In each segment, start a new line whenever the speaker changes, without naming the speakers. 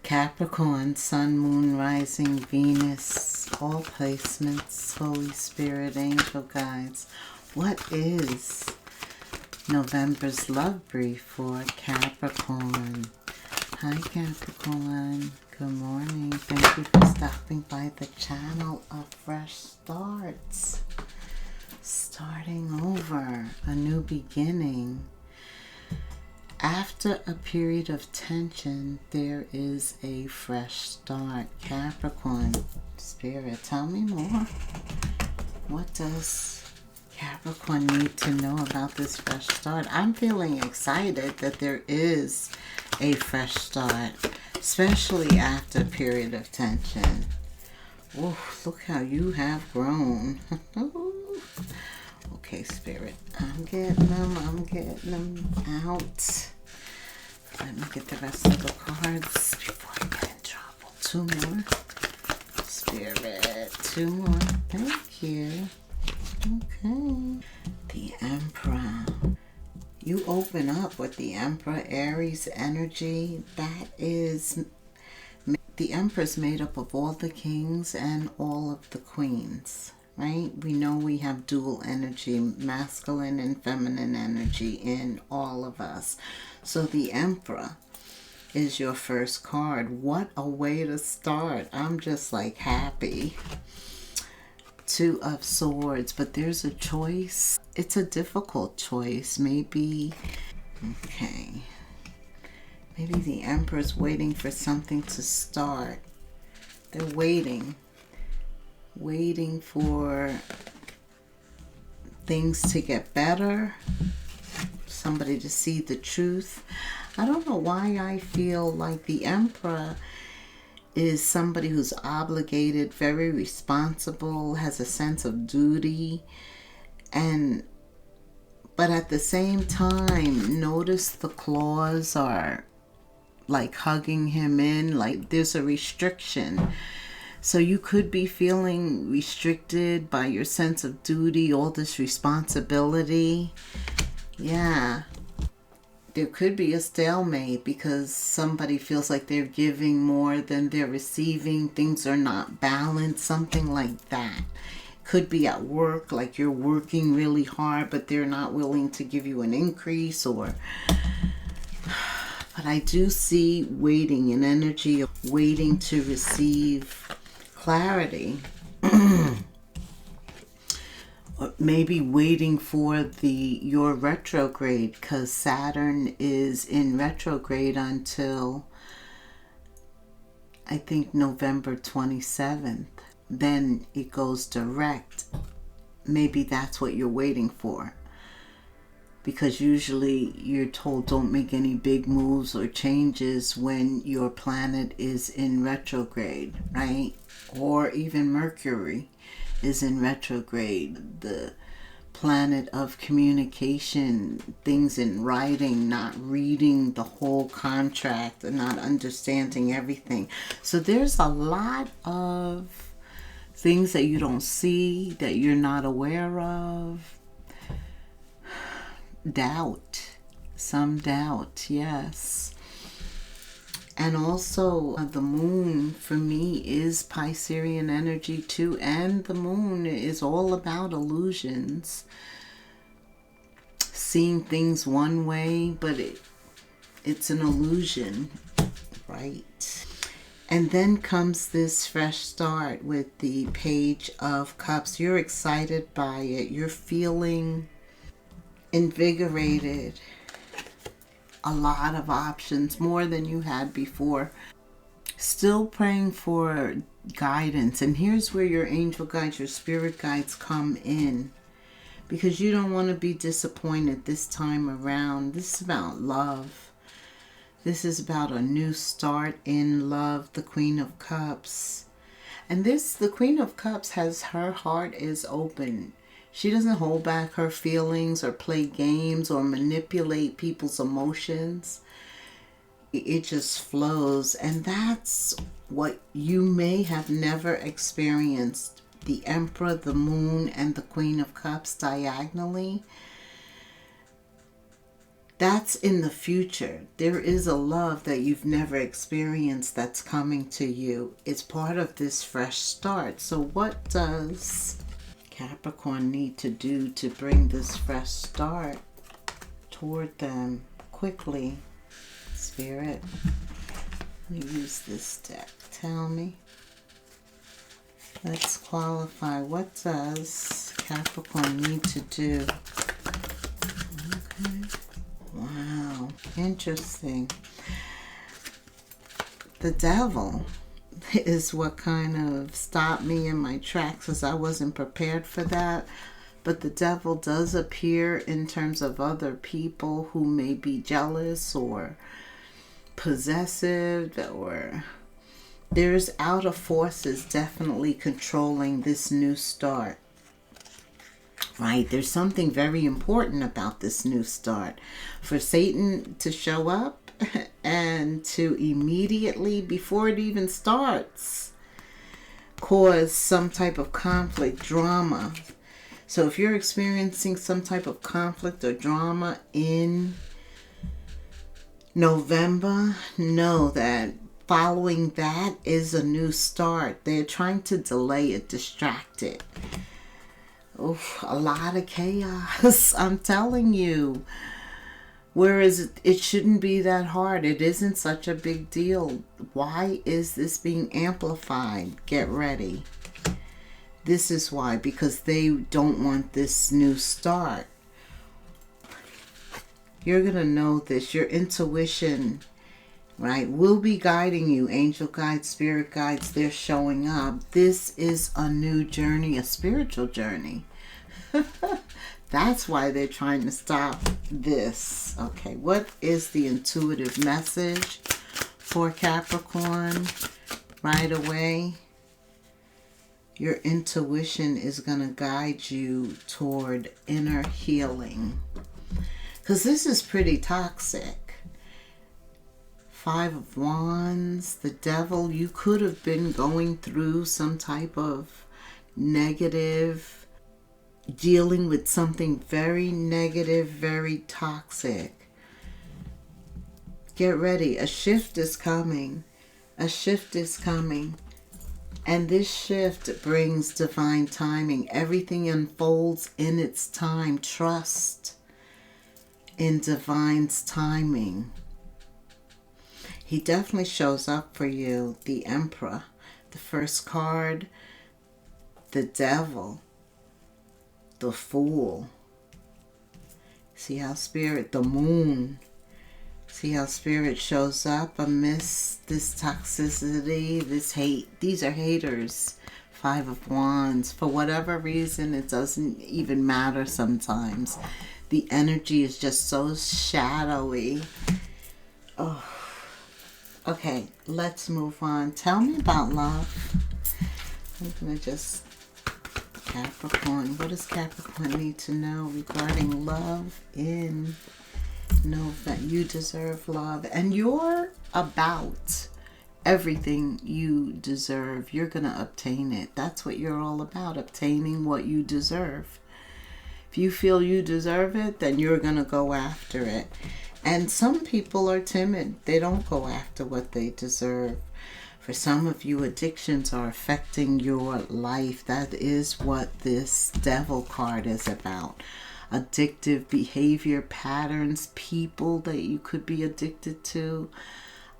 Capricorn, Sun, Moon, Rising, Venus, all placements, Holy Spirit, angel guides. What is November's love brief for Capricorn? Hi Capricorn, good morning. Thank you for stopping by the channel of Fresh Starts. Starting over, a new beginning. After a period of tension, there is a fresh start. Capricorn, Spirit, tell me more. What does Capricorn need to know about this fresh start? I'm feeling excited that there is a fresh start, especially after a period of tension. Oh, look how you have grown. Okay, Spirit, I'm getting them out. Let me get the rest of the cards before I get in trouble. Two more. Spirit, two more. Thank you. Okay. The Emperor. You open up with the Emperor, Aries energy. That is, the Emperor's made up of all the kings and all of the queens. Right? We know we have dual energy, masculine and feminine energy in all of us. So the Emperor is your first card. What a way to start. I'm just like happy. Two of Swords, but there's a choice. It's a difficult choice. Maybe, okay. Maybe the Emperor's waiting for something to start. They're waiting for things to get better, somebody to see the truth. I don't know why I feel like the Emperor is somebody who's obligated, very responsible, has a sense of duty, but at the same time, notice the claws are like hugging him in, like there's a restriction. So you could be feeling restricted by your sense of duty, all this responsibility. Yeah. There could be a stalemate because somebody feels like they're giving more than they're receiving. Things are not balanced, something like that. Could be at work, like you're working really hard, but they're not willing to give you an increase or... But I do see waiting, an energy of waiting to receive clarity. Or maybe waiting for your retrograde, because Saturn is in retrograde until I think November 27th. Then it goes direct. Maybe that's what you're waiting for. Because usually you're told don't make any big moves or changes when your planet is in retrograde, right? Or even Mercury is in retrograde, the planet of communication, things in writing, not reading the whole contract and not understanding everything. So there's a lot of things that you don't see, that you're not aware of. Doubt, some doubt, yes. And also the moon for me is Piscean energy too, and the moon is all about illusions, seeing things one way, but it's an illusion, right? And then comes this fresh start with the Page of Cups. You're excited by it, you're feeling invigorated, a lot of options, more than you had before. Still praying for guidance, and here's where your angel guides, your spirit guides come in, because you don't want to be disappointed this time around. This is about love. This is about a new start in love, the Queen of Cups. And the Queen of Cups her heart is open. She doesn't hold back her feelings or play games or manipulate people's emotions. It just flows. And that's what you may have never experienced. The Emperor, the Moon, and the Queen of Cups diagonally. That's in the future. There is a love that you've never experienced that's coming to you. It's part of this fresh start. So what does Capricorn need to do to bring this fresh start toward them quickly? Spirit, let me use this deck. Tell me. Let's qualify. What does Capricorn need to do? Okay. Wow. Interesting. The devil is what kind of stopped me in my tracks, as I wasn't prepared for that. But the devil does appear in terms of other people who may be jealous or possessive, or there's outer forces definitely controlling this new start. Right? There's something very important about this new start. For Satan to show up and to immediately, before it even starts, cause some type of conflict, drama. So if you're experiencing some type of conflict or drama in November, know that following that is a new start. They're trying to delay it, distract it. Oof, a lot of chaos, I'm telling you. Whereas it shouldn't be that hard. It isn't such a big deal. Why is this being amplified? Get ready. This is why. Because they don't want this new start. You're going to know this. Your intuition, right, will be guiding you. Angel guides, spirit guides, they're showing up. This is a new journey, a spiritual journey. That's why they're trying to stop this. Okay, what is the intuitive message for Capricorn right away? Your intuition is going to guide you toward inner healing. Because this is pretty toxic. 5 of Wands, the devil. You could have been going through some type of negative, dealing with something very negative, very toxic. Get ready. A shift is coming. A shift is coming. And this shift brings divine timing. Everything unfolds in its time. Trust in divine's timing. He definitely shows up for you. The Emperor, the first card, the Devil, the Fool. See how Spirit, the Moon. See how Spirit shows up amidst this toxicity, this hate. These are haters. 5 of Wands. For whatever reason, it doesn't even matter sometimes. The energy is just so shadowy. Oh. Okay, let's move on. Tell me about love. I'm going to just... Capricorn. What does Capricorn need to know regarding love in November? You deserve love. And you're about everything you deserve. You're going to obtain it. That's what you're all about. Obtaining what you deserve. If you feel you deserve it, then you're going to go after it. And some people are timid. They don't go after what they deserve. For some of you, addictions are affecting your life. That is what this Devil card is about. Addictive behavior patterns, people that you could be addicted to.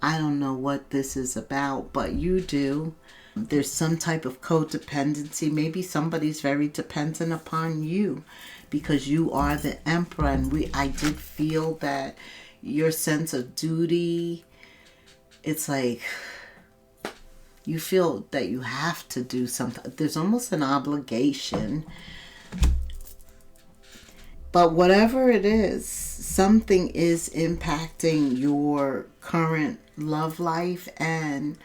I don't know what this is about, but you do. There's some type of codependency. Maybe somebody's very dependent upon you because you are the Emperor. And I did feel that your sense of duty, it's like you feel that you have to do something. There's almost an obligation. But whatever it is, something is impacting your current love life and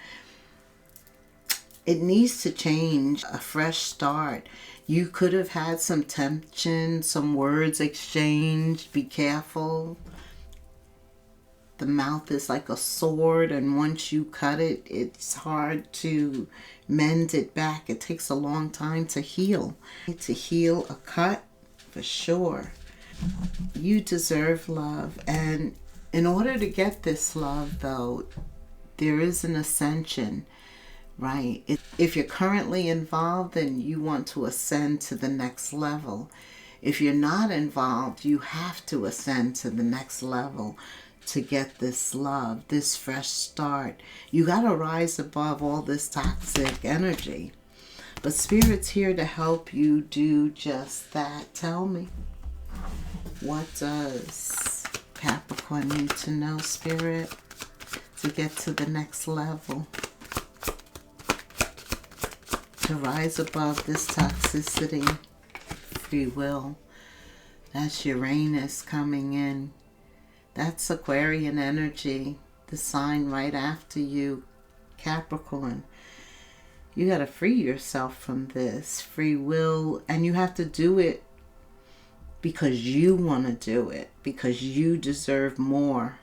it needs to change. A fresh start. You could have had some tension, some words exchanged. Be careful. The mouth is like a sword, and once you cut it, it's hard to mend it back. It takes a long time to heal. To heal a cut, for sure. You deserve love. And in order to get this love, though, there is an ascension, right? If you're currently involved, then you want to ascend to the next level. If you're not involved, you have to ascend to the next level to get this love, this fresh start. You got to rise above all this toxic energy. But Spirit's here to help you do just that. Tell me, what does Capricorn need to know, Spirit, to get to the next level? To rise above this toxicity? Free will. That's Uranus coming in. That's Aquarian energy, the sign right after you, Capricorn. You got to free yourself from this free will, and you have to do it because you want to do it, because you deserve more.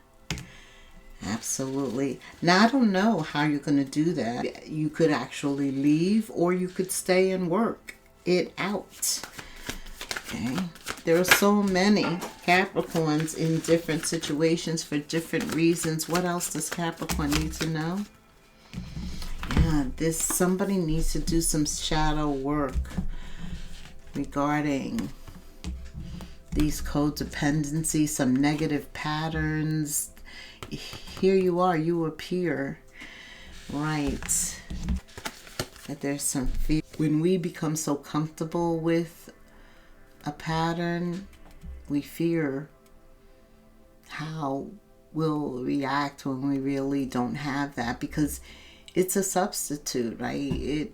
Absolutely. Now, I don't know how you're going to do that. You could actually leave, or you could stay and work it out. Okay. There are so many Capricorns in different situations for different reasons. What else does Capricorn need to know? Yeah, somebody needs to do some shadow work regarding these codependencies, some negative patterns. Here you are, you appear, right? That there's some fear. When we become so comfortable with a pattern, we fear how we'll react when we really don't have that, because it's a substitute, right? It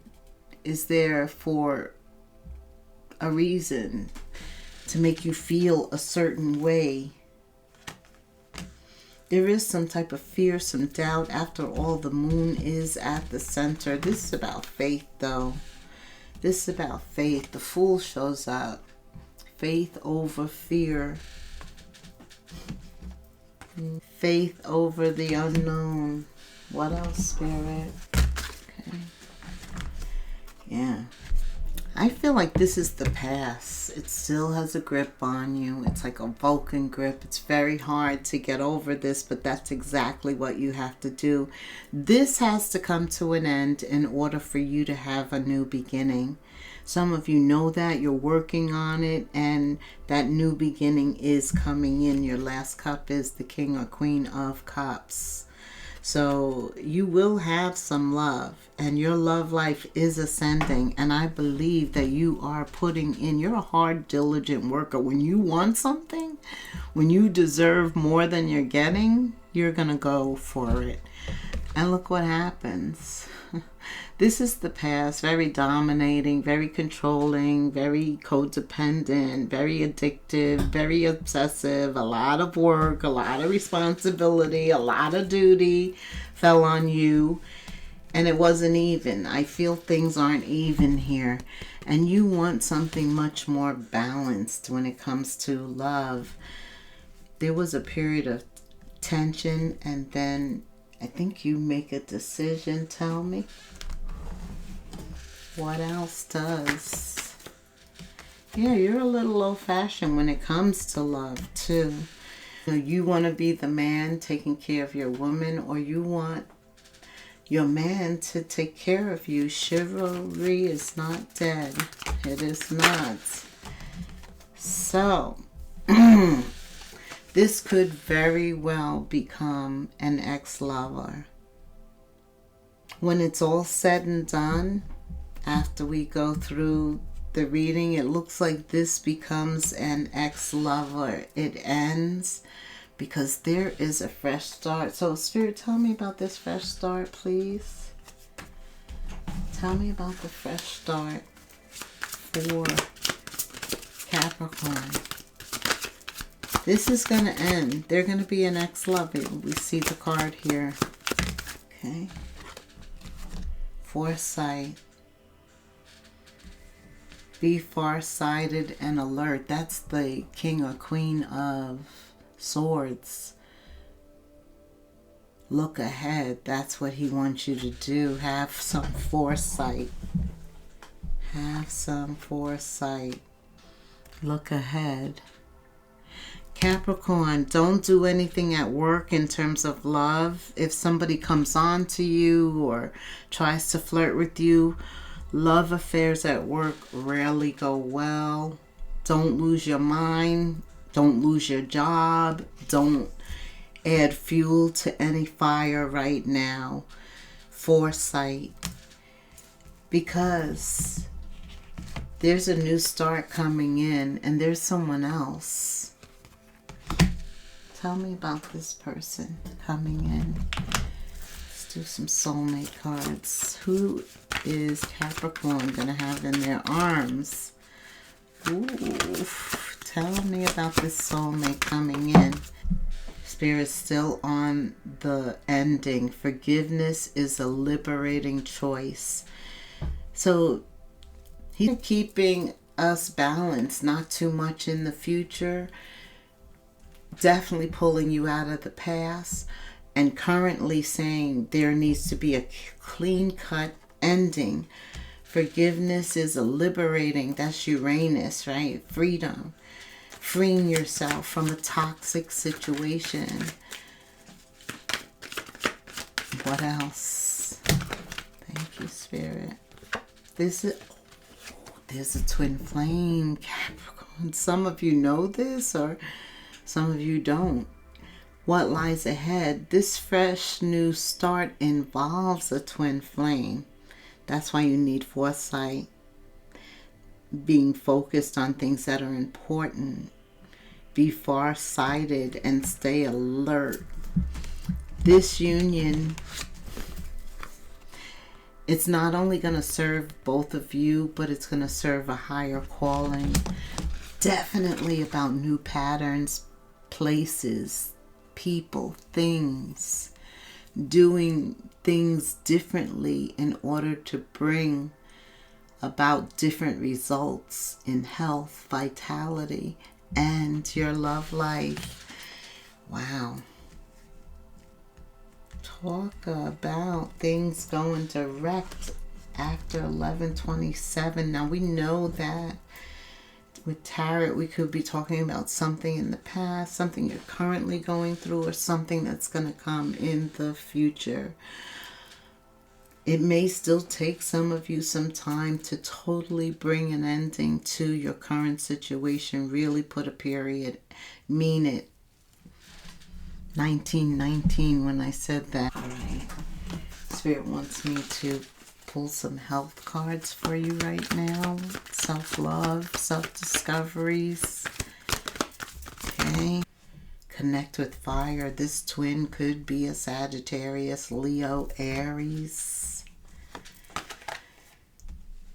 is there for a reason, to make you feel a certain way. There is some type of fear, some doubt. After all, the moon is at the center. This is about faith, though. This is about faith. The Fool shows up. Faith over fear. Faith over the unknown. What else, Spirit? Okay. Yeah. I feel like this is the past. It still has a grip on you. It's like a Vulcan grip. It's very hard to get over this, but that's exactly what you have to do. This has to come to an end in order for you to have a new beginning. Some of you know that. You're working on it, and that new beginning is coming in. Your last cup is the King or Queen of Cups. So you will have some love, and your love life is ascending. And I believe that you are putting in, you're a hard, diligent worker. When you want something, when you deserve more than you're getting, you're going to go for it. And look what happens. This is the past, very dominating, very controlling, very codependent, very addictive, very obsessive, a lot of work, a lot of responsibility, a lot of duty fell on you, and it wasn't even. I feel things aren't even here, and you want something much more balanced when it comes to love. There was a period of tension, and then I think you make a decision. Tell me. What else does? Yeah, you're a little old-fashioned when it comes to love, too. You want to be the man taking care of your woman, or you want your man to take care of you. Chivalry is not dead. It is not. So, this could very well become an ex-lover. When it's all said and done, after we go through the reading, it looks like this becomes an ex-lover. It ends because there is a fresh start. So, Spirit, tell me about this fresh start, please. Tell me about the fresh start for Capricorn. This is going to end. They're going to be an ex-lover. We see the card here. Okay. Foresight. Be far-sighted and alert. That's the King or Queen of Swords. Look ahead. That's what he wants you to do. Have some foresight. Have some foresight. Look ahead. Capricorn, don't do anything at work in terms of love. If somebody comes on to you or tries to flirt with you, love affairs at work rarely go well. Don't lose your mind. Don't lose your job. Don't add fuel to any fire right now. Foresight. Because there's a new start coming in and there's someone else. Tell me about this person coming in. Let's do some soulmate cards. Who is Capricorn going to have in their arms? Ooh, tell me about this soulmate coming in. Spirit's still on the ending. Forgiveness is a liberating choice. So he's keeping us balanced, not too much in the future. Definitely pulling you out of the past, and currently saying there needs to be a clean-cut ending. Forgiveness is a liberating, that's Uranus, right? Freedom. Freeing yourself from a toxic situation. What else? Thank you, Spirit. There's a twin flame, Capricorn. Some of you know this, or some of you don't. What lies ahead? This fresh new start involves a twin flame. That's why you need foresight. Being focused on things that are important. Be far-sighted and stay alert. This union, it's not only going to serve both of you, but it's going to serve a higher calling. Definitely about new patterns, places, people, things. Doing things differently in order to bring about different results in health, vitality, and your love life. Wow. Talk about things going direct after 11/27. Now we know that with tarot we could be talking about something in the past, something you're currently going through, or something that's going to come in the future. It may still take some of you some time to totally bring an ending to your current situation. Really put a period. Mean it. 1919 when I said that. All right. Spirit wants me to pull some health cards for you right now. Self-love, self-discoveries. Okay. Connect with fire. This twin could be a Sagittarius, Leo, Aries.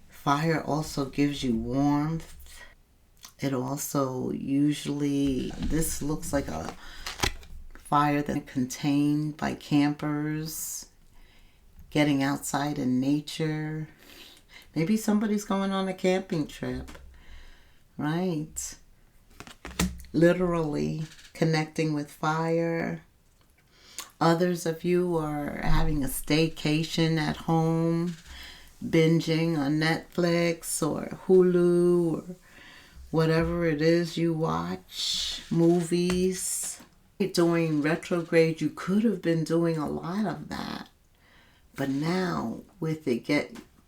Fire also gives you warmth. It also usually, this looks like a fire that's contained by campers, getting outside in nature. Maybe somebody's going on a camping trip, right? Literally connecting with fire. Others of you are having a staycation at home, binging on Netflix or Hulu or whatever it is you watch, movies. During retrograde, you could have been doing a lot of that. But now, with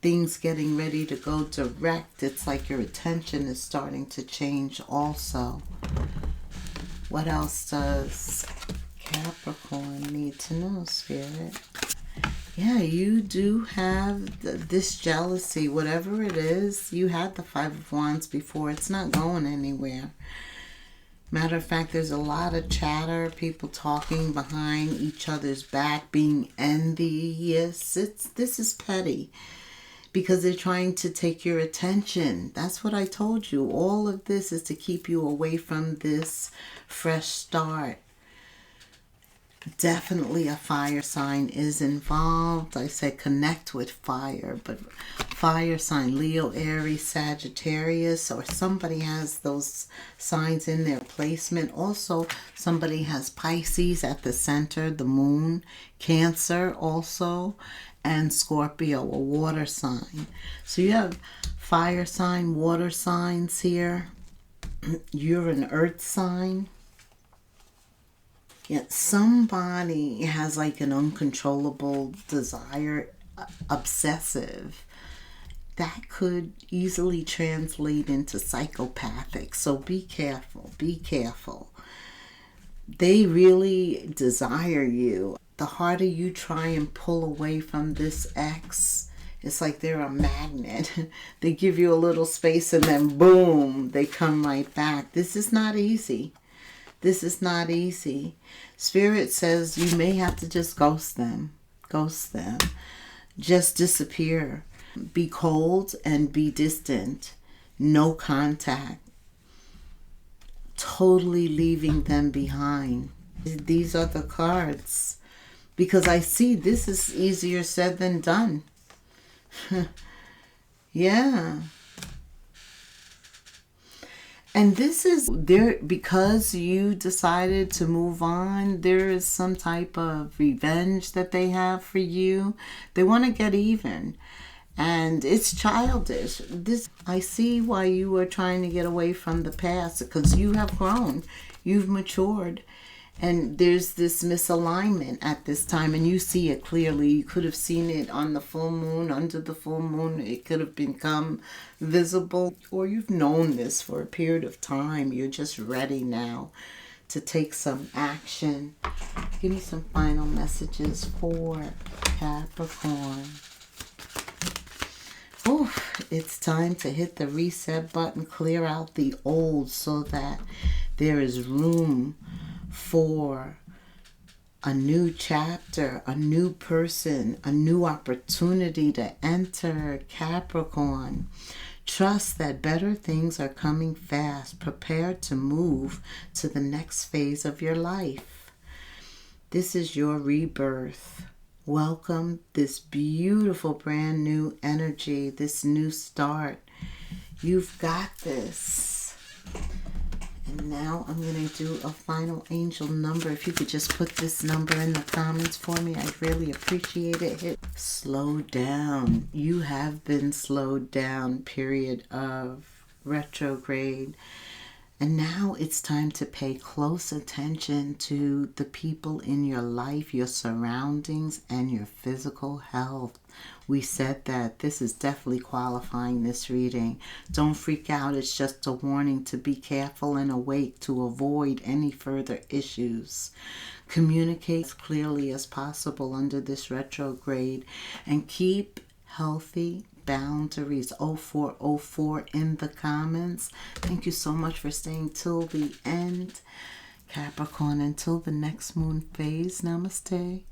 things getting ready to go direct, it's like your attention is starting to change also. What else does Capricorn need to know, Spirit? Yeah, you do have this jealousy, whatever it is. You had the Five of Wands before. It's not going anywhere. Matter of fact, there's a lot of chatter, people talking behind each other's back, being envious. This is petty because they're trying to take your attention. That's what I told you. All of this is to keep you away from this fresh start. Definitely a fire sign is involved. I said connect with fire, but fire sign, Leo, Aries, Sagittarius, or somebody has those signs in their placement. Also, somebody has Pisces at the center, the moon, Cancer also, and Scorpio, a water sign. So you have fire sign, water signs here. You're an earth sign. Yeah, somebody has like an uncontrollable desire, obsessive, that could easily translate into psychopathic. So be careful, be careful. They really desire you. The harder you try and pull away from this ex, it's like they're a magnet. They give you a little space and then boom, they come right back. This is not easy. This is not easy. Spirit says you may have to just ghost them. Ghost them. Just disappear. Be cold and be distant. No contact. Totally leaving them behind. These are the cards. Because I see this is easier said than done. Yeah. And this is there because you decided to move on. There is some type of revenge that they have for you. They want to get even. And it's childish. This, I see why you were trying to get away from the past, because you have grown. You've matured. And there's this misalignment at this time, and you see it clearly. You could have seen it on the full moon, under the full moon. It could have become visible, or you've known this for a period of time. You're just ready now to take some action. Give me some final messages for Capricorn. Oh, it's time to hit the reset button, clear out the old so that there is room for a new chapter, a new person, a new opportunity to enter. Capricorn, trust that better things are coming fast. Prepare to move to the next phase of your life. This is your rebirth. Welcome this beautiful brand new energy, this new start. You've got this. And now I'm going to do a final angel number. If you could just put this number in the comments for me, I'd really appreciate it. Hit slow down. You have been slowed down, period of retrograde. And now it's time to pay close attention to the people in your life, your surroundings, and your physical health. We said that this is definitely qualifying this reading. Don't freak out. It's just a warning to be careful and awake to avoid any further issues. Communicate as clearly as possible under this retrograde and keep healthy boundaries. 0404 in the comments. Thank you so much for staying till the end, Capricorn. Until the next moon phase, namaste.